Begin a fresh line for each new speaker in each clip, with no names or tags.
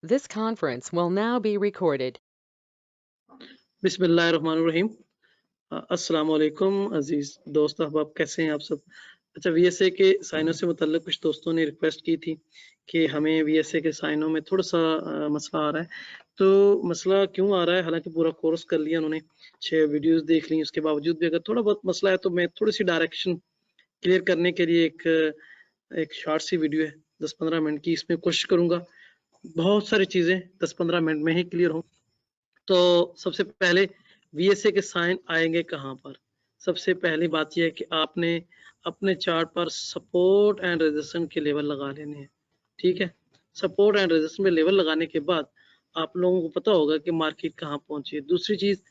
This conference will now be recorded.
बिस्मिल्लाहिर्रहमानिर्रहीम। अस्सलाम वालेकुम अजीज दोस्त अहबाब, कैसे हैं आप सब। अच्छा, वीएसए के साइनों से मुतल्लिक कुछ दोस्तों ने रिक्वेस्ट की थी कि हमें वीएसए के साइनों में थोड़ा सा मसला आ रहा है। तो मसला क्यों आ रहा है, हालांकि पूरा कोर्स कर लिया उन्होंने, 6 वीडियोस देख ली, उसके बावजूद भी अगर थोड़ा बहुत मसला है तो मैं थोड़ी सी डायरेक्शन क्लियर करने के लिए एक शॉर्ट सी वीडियो है 10-15 मिनट की, इसमें कोशिश करूंगा बहुत सारी चीजें 10-15 मिनट में ही क्लियर हो। तो सबसे पहले वीएसए के साइन आएंगे कहाँ पर। सबसे पहली बात यह है कि आपने अपने चार्ट पर सपोर्ट एंड रेजिस्टेंस के लेवल लगा लेने हैं। ठीक है, सपोर्ट एंड रेजिस्टेंस में लेवल लगाने के बाद आप लोगों को पता होगा कि मार्केट कहाँ पहुंची है। दूसरी चीज,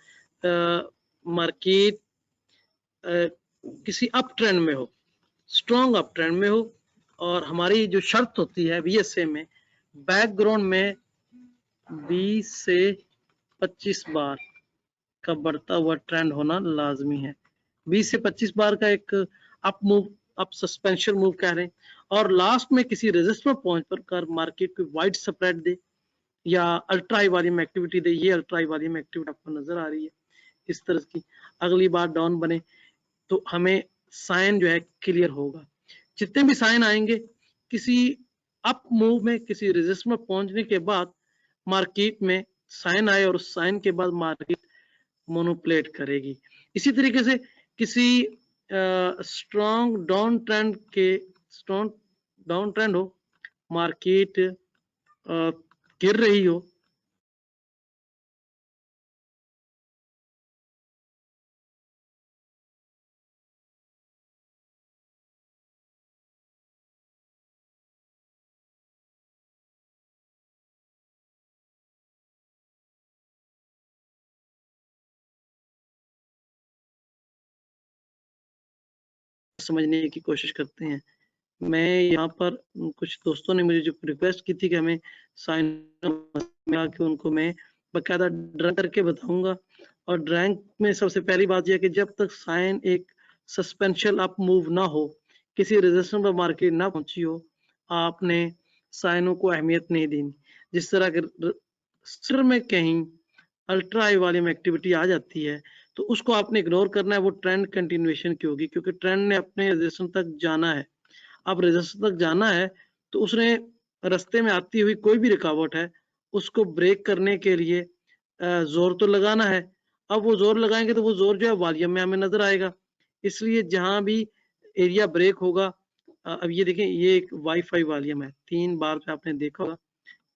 मार्केट किसी अप ट्रेंड में हो, स्ट्रॉन्ग अप ट्रेंड में हो, और हमारी जो शर्त होती है वीएसए में, बैकग्राउंड में 20 से 25 बार का बढ़ता हुआ ट्रेंड होना लाजमी है। 20 से 25 बार का एक up move, up suspension move कह रहे हैं, और लास्ट में किसी रेजिस्टेंस पॉइंट पर कर मार्केट को वाइड स्प्रेड दे या अल्ट्रा हाई वॉल्यूम एक्टिविटी दे। ये अल्ट्रा हाई वॉल्यूम एक्टिविटी आपको नजर आ रही है इस तरह की। अगली बार डाउन बने तो हमें साइन जो है क्लियर होगा। जितने भी साइन आएंगे किसी अप मूव में, किसी रेजिस्टेंस में पहुंचने के बाद मार्केट में साइन आए और उस साइन के बाद मार्केट मोनोप्लेट करेगी। इसी तरीके से किसी स्ट्रॉन्ग डाउन ट्रेंड के, स्ट्रॉन्ग डाउन ट्रेंड हो, मार्केट गिर रही हो, समझने की कोशिश करते हैं। मैं यहाँ पर कुछ दोस्तों ने मुझे जो रिक्वेस्ट की थी कि हमें साइन में आके उनको मैं बकायदा ड्रा करके बताऊंगा। और ड्राइंग में सबसे पहली बात यह कि जब तक साइन एक सस्पेंशन अप मूव ना हो, किसी रेजिस्टेंस पर मार्केट ना पहुंची हो, आपने साइनों को अहमियत नहीं देनी। जिस तरह के सिर में कहीं अल्ट्रा हाई वॉल्यूम एक्टिविटी आ जाती है तो उसको आपने इग्नोर करना है। वो ट्रेंड कंटिन्यूएशन की होगी, क्योंकि ट्रेंड ने अपने रेजिस्टेंस तक जाना है। अब रेजिस्टेंस तक जाना है तो उसने रास्ते में आती हुई कोई भी रुकावट है उसको ब्रेक करने के लिए जोर तो लगाना है। अब वो जोर लगाएंगे तो वो जोर जो है वॉल्यूम में हमें नजर आएगा। इसलिए जहां भी एरिया ब्रेक होगा, अब ये देखें, ये एक वाईफाई वॉल्यूम है, 3 बार पे आपने देखा होगा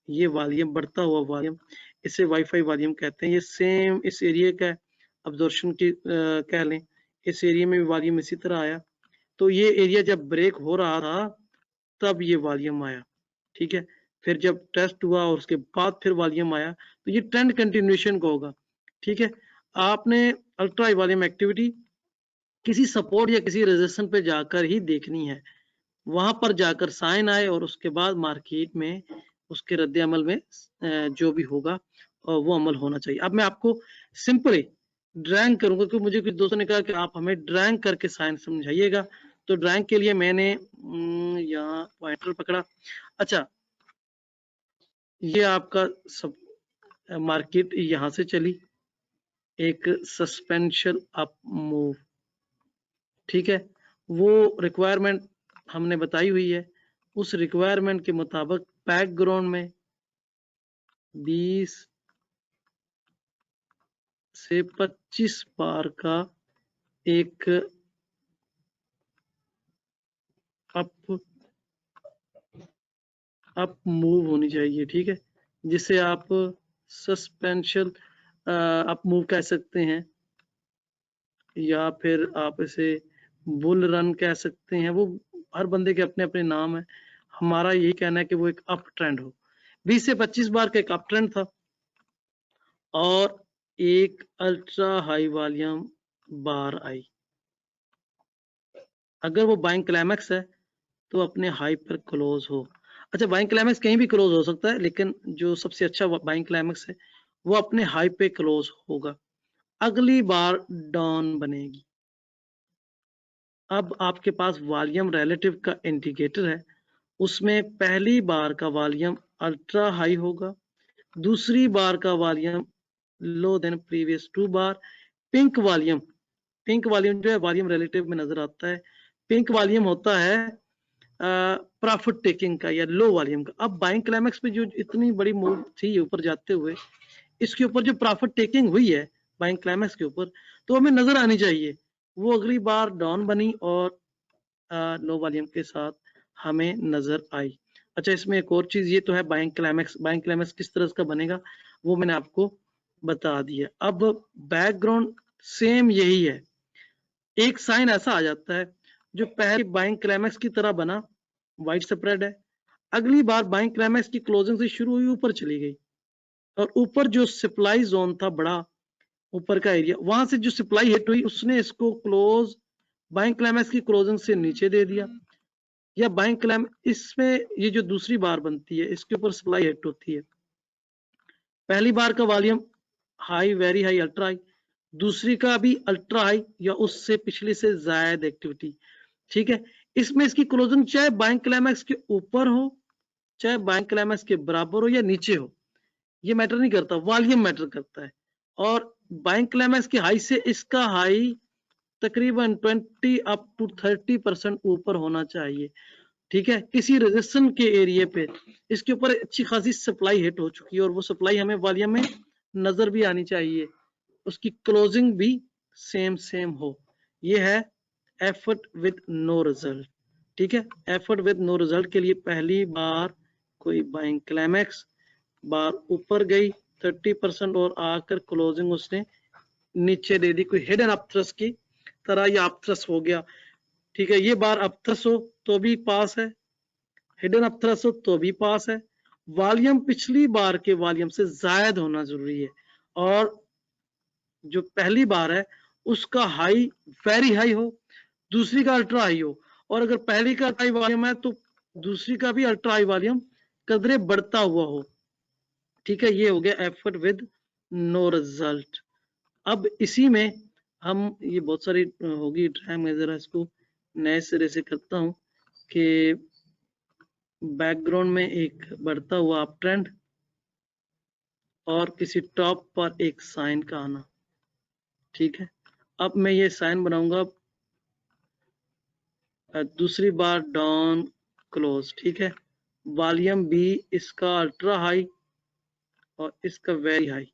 ये वॉल्यूम, बढ़ता हुआ वॉल्यूम, इसे वाईफाई वॉल्यूम कहते हैं। ये सेम इस एरिया का अब्जॉर्प्शन की कह लें, इस एरिया में भी वॉल्यूम इसी तरह आया। तो ये एरिया जब ब्रेक हो रहा था तब ये वॉल्यूम आया। ठीक है, फिर जब टेस्ट हुआ और उसके बाद फिर वॉल्यूम आया, तो ये ट्रेंड कंटिन्यूएशन का होगा। ठीक है, आपने अल्ट्रा हाई वॉल्यूम एक्टिविटी किसी सपोर्ट या किसी रेजिस्टेंस पे जाकर ही देखनी है। वहां पर जाकर साइन आए और उसके बाद मार्केट में उसके रद्द अमल में जो भी होगा वो अमल होना चाहिए। अब मैं आपको सिंपली ड्राइंग करूंगा, क्योंकि मुझे कुछ दोस्तों ने कहा कि आप हमें ड्राइंग करके साइन समझाइएगा। तो ड्राइंग के लिए मैंने यहाँ पॉइंटर पकड़ा। अच्छा, ये आपका सब मार्केट यहाँ से चली, एक सस्पेंशन अप मूव। ठीक है, वो रिक्वायरमेंट हमने बताई हुई है। उस रिक्वायरमेंट के मुताबिक बैकग्राउंड में 20 से 25 बार का एक अप मूव होनी चाहिए। ठीक है, जिसे आप सस्पेंशन अप मूव कह सकते हैं, या फिर आप इसे बुल रन कह सकते हैं। वो हर बंदे के अपने अपने नाम है। हमारा यही कहना है कि वो एक अप ट्रेंड हो। 20 से 25 बार का एक अप ट्रेंड था और एक अल्ट्रा हाई वॉल्यूम बार आई। अगर वो बाइंग क्लाइमैक्स है तो अपने हाई पर क्लोज हो। अच्छा, बाइंग क्लाइमैक्स कहीं भी क्लोज हो सकता है, लेकिन जो सबसे अच्छा बाइंग क्लाइमैक्स है वो अपने हाई पे क्लोज होगा। अगली बार डाउन बनेगी। अब आपके पास वॉल्यूम रिलेटिव का इंडिकेटर है, उसमें पहली बार का वॉल्यूम अल्ट्रा हाई होगा दूसरी बार का वॉल्यूम लो देन प्रीवियस 2 बार। पिंक वॉल्यूम जो है वॉल्यूम रिलेटिव में नजर आता है। पिंक वॉल्यूम होता है प्रॉफिट टेकिंग का या लो वॉल्यूम का। अब बाइंग क्लाइमेक्स पे जो इतनी बड़ी मूव थी ऊपर जाते हुए, इसके ऊपर जो प्रॉफिट टेकिंग हुई है बाइंग क्लाइमेक्स के ऊपर, तो हमें नजर आनी चाहिए। वो अगली बार डाउन बनी और लो वॉल्यूम के साथ हमें नजर आई। अच्छा, इसमें एक और चीज ये तो है बाइंग क्लाइमेक्स किस तरह का बनेगा वो मैंने आपको बता दिया। अब बैकग्राउंड सेम यही है। एक साइन ऐसा आ जाता है जो पहले बाइंग क्लाइमेक्स की तरह बना, वाइड स्प्रेड है। अगली बार बाइंग क्लाइमेक्स की क्लोजिंग से शुरू हुई, ऊपर चली गई, और ऊपर जो सप्लाई जोन था बड़ा ऊपर का एरिया, वहां से जो सप्लाई हिट हुई उसने इसको क्लोज बाइंग क्लाइमेक्स की क्लोजिंग से नीचे दे दिया। या बाइंग क्लाइम इसमें ये जो दूसरी बार बनती है इसके ऊपर सप्लाई हिट होती है। पहली बार का volume high, very high, ultra high. दूसरी का भी अल्ट्रा हाई या उससे पिछली से ज्यादा एक्टिविटी। ठीक है, इसमें इसकी क्लोजिंग चाहे बाइंग क्लाइमेक्स के ऊपर हो, चाहे बाइंग क्लाइमेक्स के बराबर हो या नीचे हो, ये मैटर नहीं करता, वॉल्यूम मैटर करता है। और बाइंग क्लाइमेक्स की हाई से इसका हाई तकरीबन 20 अप टू 30% ऊपर होना चाहिए। ठीक है, किसी रेजिस्टेंस के एरिया पे इसके ऊपर अच्छी खासी सप्लाई हिट हो चुकी है और वो सप्लाई हमें वॉल्यूम में नजर भी आनी चाहिए, उसकी क्लोजिंग भी सेम हो। ये है एफर्ट विद नो रिजल्ट। ठीक है, एफर्ट विद नो रिजल्ट के लिए पहली बार कोई बाइंग क्लाइमेक्स बार ऊपर गई 30% और आकर क्लोजिंग उसने नीचे दे दी, कोई हिडन अपथ्रस की तरह ये अपथ्रस हो गया। ठीक है, ये बार अपथ्रस हो तो भी पास है, हिडन अपथ्रस हो तो भी पास है। वॉल्यूम पिछली बार के वॉल्यूम से ज्यादा होना जरूरी है, और जो पहली बार है उसका हाई वेरी हाई हो, दूसरी का अल्ट्रा हाई हो, और अगर पहली का हाई वॉल्यूम है तो दूसरी का भी अल्ट्रा हाई वॉल्यूम कदरे बढ़ता हुआ हो। ठीक है, ये हो गया एफर्ट विद नो रिजल्ट। अब इसी में हम, ये बहुत सारी होगी ट्राई, मैं जरा इसको नए सिरे से करता हूं कि बैकग्राउंड में एक बढ़ता हुआ अप ट्रेंड और किसी टॉप पर एक साइन का आना। ठीक है, अब मैं ये साइन बनाऊंगा दूसरी बार डाउन क्लोज। ठीक है, वॉल्यूम बी इसका अल्ट्रा हाई और इसका वेरी हाई।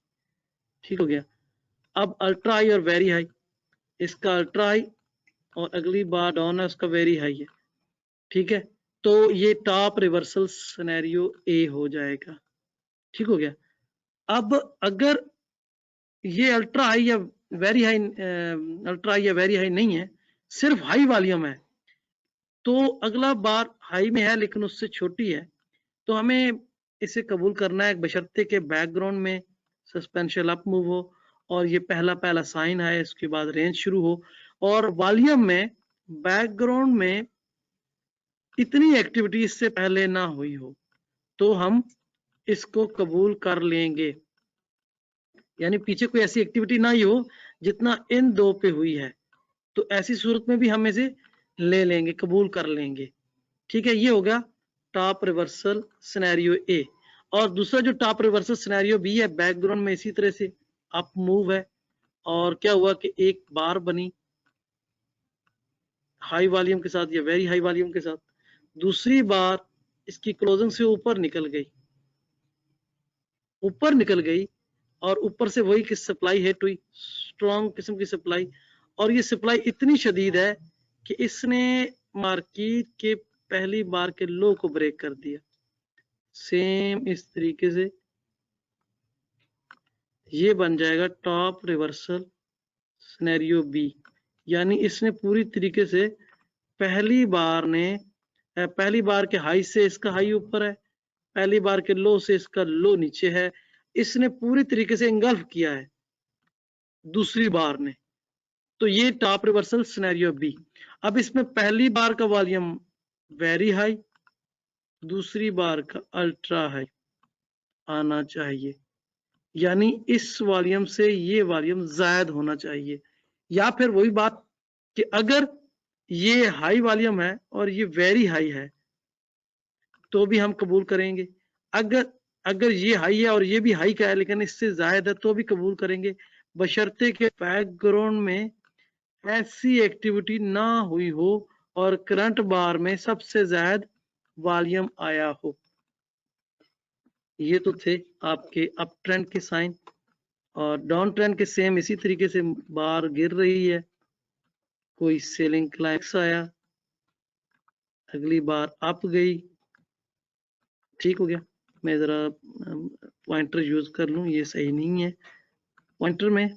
ठीक हो गया, अब अल्ट्रा हाई और वेरी हाई, इसका अल्ट्रा हाई और अगली बार डाउन है उसका वेरी हाई है। ठीक है, तो ये टॉप रिवर्सल सिनेरियो ए हो जाएगा। ठीक हो गया, अब अगर ये अल्ट्रा हाई या वेरी हाई, अल्ट्रा हाई या वेरी हाई नहीं है, सिर्फ हाई वॉल्यूम है, तो अगला बार हाई में है लेकिन उससे छोटी है, तो हमें इसे कबूल करना है बशर्ते के बैकग्राउंड में सस्पेंशियल अप मूव हो और ये पहला साइन है, इसके बाद रेंज शुरू हो, और वॉल्यूम में बैकग्राउंड में इतनी एक्टिविटी इससे पहले ना हुई हो, तो हम इसको कबूल कर लेंगे। यानी पीछे कोई ऐसी एक्टिविटी ना ही हो जितना इन दो पे हुई है, तो ऐसी सूरत में भी हम इसे ले लेंगे, कबूल कर लेंगे। ठीक है, ये हो गया टॉप रिवर्सल सिनेरियो ए। और दूसरा जो टॉप रिवर्सल सिनेरियो बी है, बैकग्राउंड में इसी तरह से अप मूव है, और क्या हुआ कि एक बार बनी हाई वॉल्यूम के साथ या वेरी हाई वॉल्यूम के साथ, दूसरी बार इसकी क्लोजिंग से ऊपर निकल गई और ऊपर से वही की सप्लाई हिट हुई, स्ट्रॉन्ग किस्म की सप्लाई, और ये सप्लाई इतनी शदीद है कि इसने मार्केट के पहली बार के लो को ब्रेक कर दिया। सेम इस तरीके से ये बन जाएगा टॉप रिवर्सल सिनेरियो बी। यानी इसने पूरी तरीके से पहली बार के हाई से इसका हाई ऊपर है, पहली बार के लो से इसका लो नीचे है, इसने पूरी तरीके से इंगल्फ किया है दूसरी बार ने। तो ये टॉप रिवर्सल सिनेरियो बी। अब इसमें पहली बार का वॉल्यूम वेरी हाई, दूसरी बार का अल्ट्रा हाई आना चाहिए, यानी इस वॉल्यूम से ये वॉल्यूम ज्यादा होना चाहिए। या फिर वही बात कि अगर ये हाई वॉल्यूम है और ये वेरी हाई है तो भी हम कबूल करेंगे। अगर ये हाई है और ये भी हाई का है लेकिन इससे ज्यादा है तो भी कबूल करेंगे, बशर्ते के बैकग्राउंड में ऐसी एक्टिविटी ना हुई हो और करंट बार में सबसे ज्यादा वॉल्यूम आया हो। ये तो थे आपके अप ट्रेंड के साइन, और डाउन ट्रेंड के सेम इसी तरीके से बार गिर रही है, कोई सेलिंग क्लाइमेक्स आया, अगली बार अप गई, ठीक हो गया। मैं जरा पॉइंटर यूज कर लूं, ये सही नहीं है। पॉइंटर में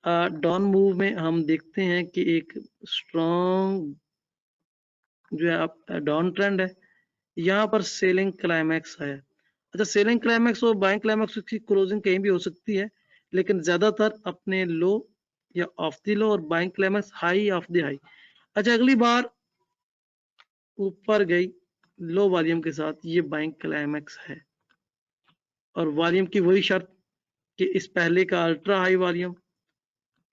डाउन मूव में हम देखते हैं कि एक स्ट्रॉन्ग जो है आप डाउन ट्रेंड है, यहाँ पर सेलिंग क्लाइमैक्स आया। अच्छा, सेलिंग क्लाइमैक्स और बाइंग क्लाइमैक्स की क्लोजिंग कहीं भी हो सकती है, लेकिन ज्यादातर अपने लो या ऑफ द लो और buying climax high of the high. अच्छा, अगली बार ऊपर गई लो वॉल्यूम के साथ, ये बाइंग क्लाइमैक्स है, और वॉल्यूम की वही शर्त कि इस पहले का अल्ट्रा हाई वॉल्यूम,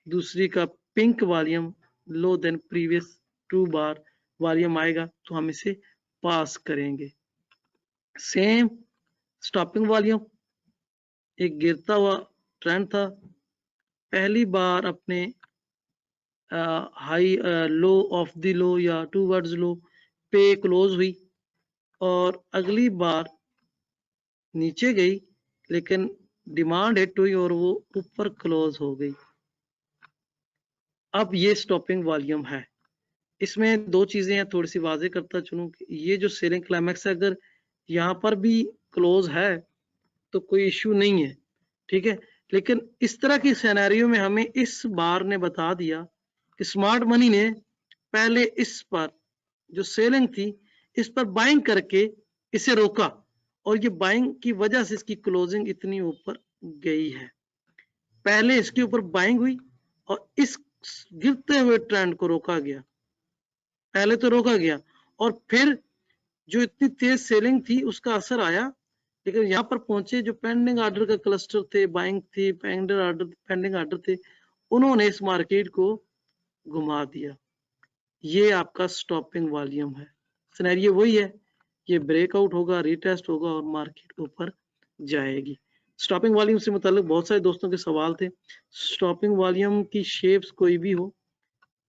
दूसरी का pink volume low then previous 2 बार वॉल्यूम आएगा तो हम इसे पास करेंगे। सेम स्टॉपिंग वॉल्यूम, एक गिरता हुआ ट्रेंड था, पहली बार अपने high low of the low या टूवर्ड्स लो पे क्लोज हुई, और अगली बार नीचे गई लेकिन डिमांड हिट हुई और वो ऊपर क्लोज हो गई। अब ये स्टॉपिंग वॉल्यूम है। इसमें दो चीजें हैं, थोड़ी सी वाजे करता चलूं। ये जो सेलिंग क्लाइमैक्स है, अगर यहाँ पर भी क्लोज है तो कोई इश्यू नहीं है, ठीक है। लेकिन इस तरह की सिनेरियो में हमें इस बार ने बता दिया कि स्मार्ट मनी ने पहले इस पर जो सेलिंग थी इस पर बाइंग करके इसे रोका, और ये बाइंग की वजह से इसकी क्लोजिंग इतनी ऊपर गई है। पहले इसके ऊपर बाइंग हुई और इस गिरते हुए ट्रेंड को रोका गया, पहले तो रोका गया और फिर जो इतनी तेज सेलिंग थी उसका असर आया, लेकिन यहाँ पर पहुंचे जो पेंडिंग ऑर्डर का क्लस्टर थे, बाइंग थी, पेंडिंग ऑर्डर थे, उन्होंने इस मार्केट को घुमा दिया। ये आपका स्टॉपिंग वॉल्यूम है। सिनेरियो वही है, ये ब्रेकआउट होगा, रीटेस्ट होगा और मार्केट ऊपर जाएगी। स्टॉपिंग वॉल्यूम से मुताल्लिक बहुत सारे दोस्तों के सवाल थे। स्टॉपिंग वॉल्यूम की शेप्स कोई भी हो,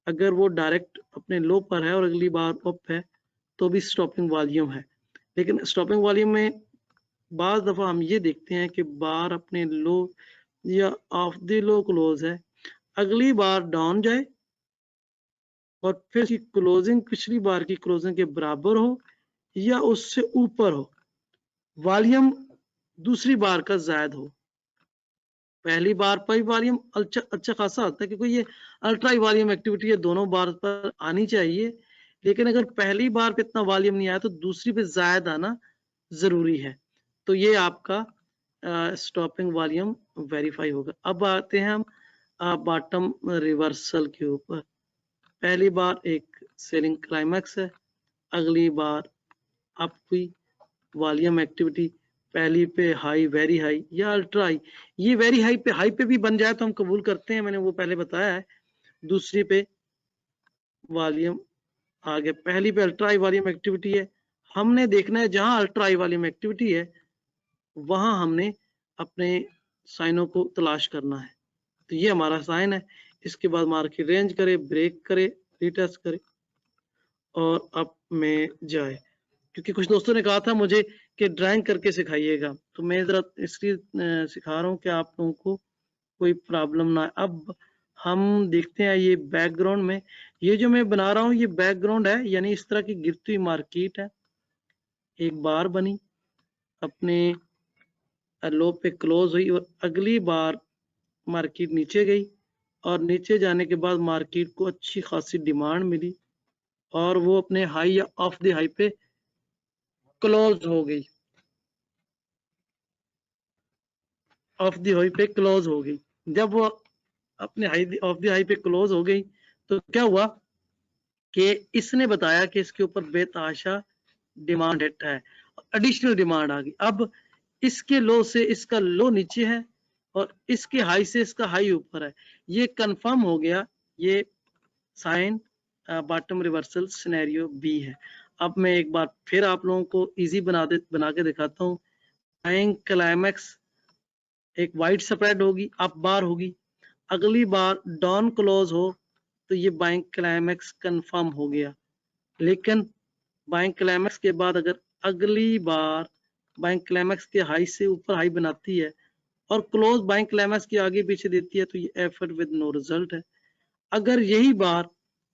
अगर वो डायरेक्ट अपने लो पर है और अगली बार अप है तो भी स्टॉपिंग वॉल्यूम है। लेकिन स्टॉपिंग वॉल्यूम में बाज दफा हम ये देखते हैं कि बार अपने लो या ऑफ द लो क्लोज है, अगली बार डाउन जाए और फिर उसकी क्लोजिंग पिछली बार की क्लोजिंग के बराबर हो या उससे ऊपर हो, वॉल्यूम दूसरी बार का जायद हो। पहली बार पर वॉल्यूम अच्छा खासा आता है क्योंकि ये अल्ट्रा वॉल्यूम एक्टिविटी है, दोनों बार पर आनी चाहिए। लेकिन अगर पहली बार पे इतना वॉल्यूम नहीं आया तो दूसरी पे जायद आना जरूरी है। तो ये आपका स्टॉपिंग वॉल्यूम वेरीफाई होगा। अब आते हैं हम बॉटम रिवर्सल के ऊपर। पहली बार एक सेलिंग क्लाइमैक्स है, अगली बार अप हुई वॉल्यूम एक्टिविटी, पहली पे हाई, वेरी हाई या अल्ट्रा हाई। ये वेरी हाई पे भी बन जाए तो हम कबूल करते हैं, मैंने वो पहले बताया है। दूसरी पे वॉल्यूम आ गया, पहली पे अल्ट्रा हाई वॉल्यूम एक्टिविटी है, हमने देखना है जहां अल्ट्रा हाई वॉल्यूम एक्टिविटी है वहां हमने अपने साइनों को तलाश करना है। तो ये हमारा साइन है। इसके बाद मार्केट रेंज करे, ब्रेक करे, रीटेस्ट करे और अप में जाए। क्योंकि कुछ दोस्तों ने कहा था मुझे कि ड्राइंग करके सिखाइएगा, तो मैं जरा इसलिए सिखा रहा हूँ कि आप लोगों को कोई प्रॉब्लम ना। अब हम देखते हैं ये बैकग्राउंड में, ये जो मैं बना रहा हूँ ये बैकग्राउंड है, यानी इस तरह की गिरती हुई मार्केट है, एक बार बनी, अपने लो पे क्लोज हुई और अगली बार मार्केट नीचे गई, और नीचे जाने के बाद मार्केट को अच्छी खासी डिमांड मिली और वो अपने हाई या ऑफ द हाई पे क्लोज हो गई, ऑफ द हाई पे क्लोज हो गई। जब वो अपने हाई ऑफ द हाई पे क्लोज हो गई तो क्या हुआ कि इसने बताया कि इसके ऊपर बेतहाशा डिमांड हिट है, एडिशनल डिमांड आ गई। अब इसके लो से इसका लो नीचे है और इसके हाई से इसका हाई ऊपर है, ये कंफर्म हो गया, ये साइन बॉटम रिवर्सल सिनेरियो बी है। अब मैं एक बार फिर आप लोगों को इजी बना के दिखाता हूँ। बाइंग क्लाइमैक्स एक वाइड स्प्रेड होगी, अप बार होगी, अगली बार डाउन क्लोज हो तो ये बाइंग क्लाइमैक्स कंफर्म हो गया। लेकिन बाइंग क्लाइमैक्स के बाद अगर अगली बार बाइंग क्लाइमैक्स के हाई से ऊपर हाई बनाती है और क्लोज बाइंग क्लाइमैक्स के आगे पीछे देती है तो ये एफर्ट विद नो रिजल्ट है। अगर यही बार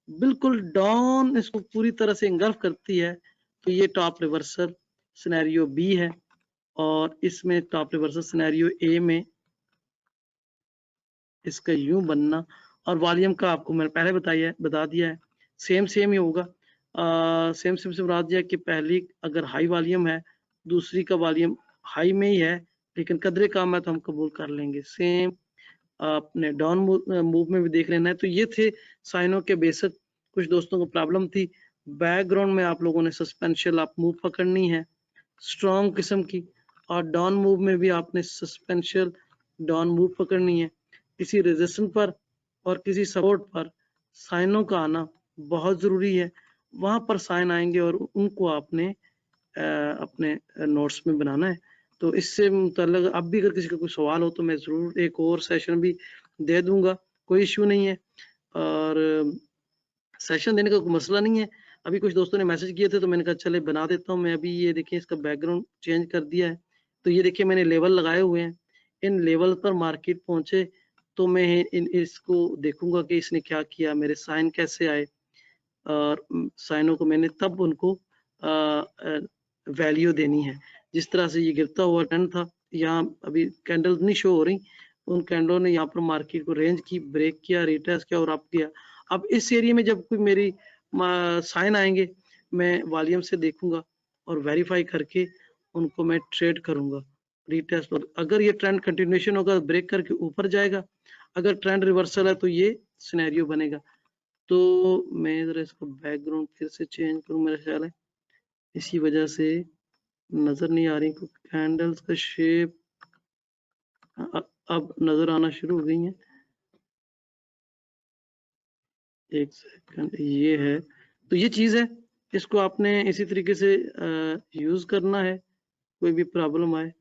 बिल्कुल डाउन इसको पूरी तरह से इंगल्फ करती है तो ये टॉप रिवर्सल सिनेरियो बी है, और इसमें टॉप रिवर्सल सिनेरियो ए में इसका यूं बनना, और वॉल्यूम का आपको मैंने पहले बता दिया है, सेम ही होगा। सेम से बता दिया कि पहली अगर हाई वॉल्यूम है, दूसरी का वॉल्यूम हाई में ही है लेकिन कदरे काम है तो हम कबूल कर लेंगे। सेम अपने डाउन मूव में भी देख लेना है। तो ये थे साइनों के बेसिक। कुछ दोस्तों को प्रॉब्लम थी बैकग्राउंड में, आप लोगों ने सस्पेंशियल आप मूव पकड़नी है स्ट्रॉन्ग किस्म की, और डाउन मूव में भी आपने सस्पेंशियल डाउन मूव पकड़नी है। किसी रेजिस्टेंस पर और किसी सपोर्ट पर साइनों का आना बहुत जरूरी है, वहां पर साइन आएंगे और उनको आपने अपने नोट्स में बनाना है। तो इससे मुतल्लिक अब भी अगर किसी का कोई सवाल हो तो मैं जरूर एक और सेशन भी दे दूंगा, कोई इश्यू नहीं है, और सेशन देने का कोई मसला नहीं है। अभी कुछ दोस्तों ने मैसेज किए थे तो मैंने कहा चले बना देता हूँ मैं। अभी ये देखिए इसका बैकग्राउंड चेंज कर दिया है, तो ये देखिए मैंने लेवल लगाए हुए हैं। इन लेवल पर मार्केट पहुंचे तो मैं इसको देखूंगा कि इसने क्या किया, मेरे साइन कैसे आए, और साइनों को मैंने तब उनको वैल्यू देनी है। जिस तरह से ये गिरता हुआ ट्रेंड था, यहाँ अभी कैंडल नहीं शो हो रही, उन कैंडलों ने यहाँ पर मार्केट को रेंज की ब्रेक किया, रिटेस्ट किया और अप किया। अब इस एरिया में जब कोई मेरी साइन आएंगे मैं वॉल्यूम से देखूंगा और वेरीफाई करके उनको मैं ट्रेड करूंगा रिटेस्ट पर। अगर ये ट्रेंड कंटिन्यूएशन होगा ब्रेक करके ऊपर जाएगा, अगर ट्रेंड रिवर्सल है तो ये सिनेरियो बनेगा। तो मैं जरा इसको बैकग्राउंड फिर से चेंज करूं, मेरा ख्याल है इसी वजह से नजर नहीं आ रही क्योंकि कैंडल्स का शेप अब नजर आना शुरू हो गई है। एक सेकंड, ये है, तो ये चीज है, इसको आपने इसी तरीके से यूज करना है कोई भी प्रॉब्लम आए।